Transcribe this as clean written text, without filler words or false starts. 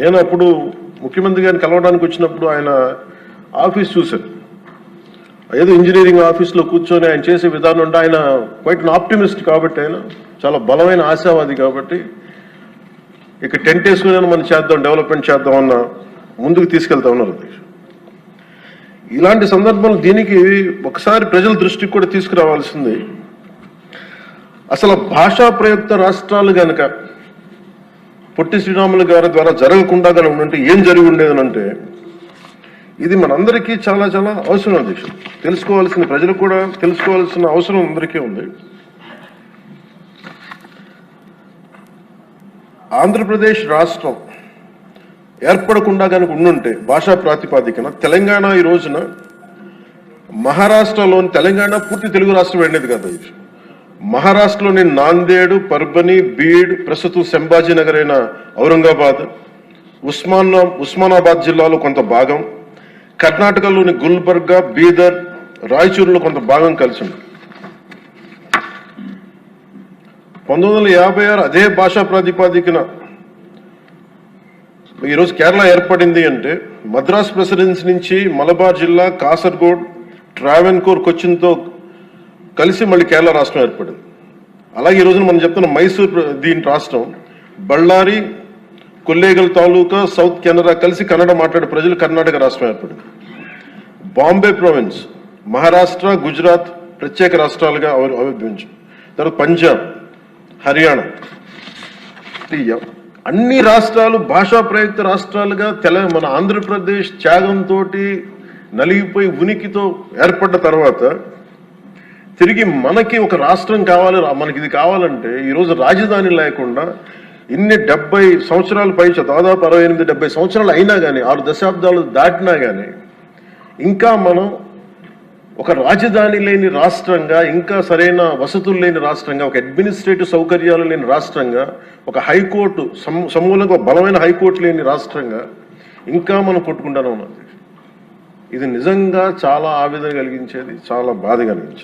నేను అప్పుడు ముఖ్యమంత్రి గారిని కలవడానికి వచ్చినప్పుడు ఆయన ఆఫీస్ చూశాను. ఏదో ఇంజనీరింగ్ ఆఫీస్లో కూర్చొని ఆయన చేసే విధానం ఉంటే ఆయన క్వైట్ ఆప్టిమిస్ట్ కాబట్టి, ఆయన చాలా బలమైన ఆశావాది కాబట్టి ఇక టెంట్ వేసుకుని మనం చేద్దాం, డెవలప్మెంట్ చేద్దాం అన్న ముందుకు తీసుకెళ్తా ఉన్నారు. ఇలాంటి సందర్భంలో దీనికి ఒకసారి ప్రజల దృష్టికి కూడా తీసుకురావాల్సింది, అసలు భాషా ప్రయుక్త రాష్ట్రాలు కనుక పొట్టి శ్రీరాములు గారి ద్వారా జరగకుండా కనుక ఉంటే ఏం జరిగి ఉండేదనంటే, ఇది మనందరికీ చాలా చాలా అవసరం. అధ్యక్షుడు తెలుసుకోవాల్సిన, ప్రజలు కూడా తెలుసుకోవాల్సిన అవసరం అందరికీ ఉంది. ఆంధ్రప్రదేశ్ రాష్ట్రం ఏర్పడకుండా కనుక ఉండుంటే భాషా ప్రాతిపాదికన తెలంగాణ ఈ రోజున మహారాష్ట్రలోని, తెలంగాణ పూర్తి తెలుగు రాష్ట్రం వెళ్ళేది కదా. మహారాష్ట్రలోని నాందేడు, పర్బని, బీడ్, ప్రస్తుతం సంభాజీనగర్ అయిన ఔరంగాబాద్, ఉస్మానాబాద్ జిల్లాలో కొంత భాగం, కర్ణాటకలోని గుల్బర్గా, బీదర్, రాయచూరులో కొంత భాగం కలిసి ఉంది. 1956 అదే భాషా ప్రాతిపాదికన ఈరోజు కేరళ ఏర్పడింది అంటే, మద్రాస్ ప్రెసిడెన్సీ నుంచి మలబార్ జిల్లా, కాసర్గోడ్, ట్రావెన్కోర్, కొచ్చిన్తో కలిసి మళ్ళీ కేరళ రాష్ట్రం ఏర్పడింది. అలాగే ఈ రోజున మనం చెప్తున్న మైసూర్ దీని రాష్ట్రం, బళ్ళారి, కొల్లేగల్ తాలూకా, సౌత్ కెనరా కలిసి కన్నడ మాట్లాడే ప్రజలు కర్ణాటక రాష్ట్రం ఏర్పడింది. బాంబే ప్రావిన్స్, మహారాష్ట్ర, గుజరాత్ ప్రత్యేక రాష్ట్రాలుగా ఆవిర్భవించాయి. తర్వాత పంజాబ్, హర్యానా, అన్ని రాష్ట్రాలు భాషా ప్రయుక్త రాష్ట్రాలుగా మన ఆంధ్రప్రదేశ్ త్యాగంతో నలిగిపోయి ఉనికితో ఏర్పడ్డ తర్వాత తిరిగి మనకి ఒక రాష్ట్రం కావాలి, మనకి ఇది కావాలంటే ఈరోజు రాజధాని లేకుండా ఇన్ని 70 సంవత్సరాల పై, దాదాపు 68-70 సంవత్సరాలు అయినా కానీ, 6 దశాబ్దాలు దాటినా కానీ ఇంకా మనం ఒక రాజధాని లేని రాష్ట్రంగా, ఇంకా సరైన వసతులు లేని రాష్ట్రంగా, ఒక అడ్మినిస్ట్రేటివ్ సౌకర్యాలు లేని రాష్ట్రంగా, ఒక హైకోర్టు సమూలంగా బలమైన హైకోర్టు లేని రాష్ట్రంగా ఇంకా మనం కొట్టుకుంటానే ఉన్నాం. ఇది నిజంగా చాలా ఆవేదన కలిగించేది, చాలా బాధ కలిగించేది.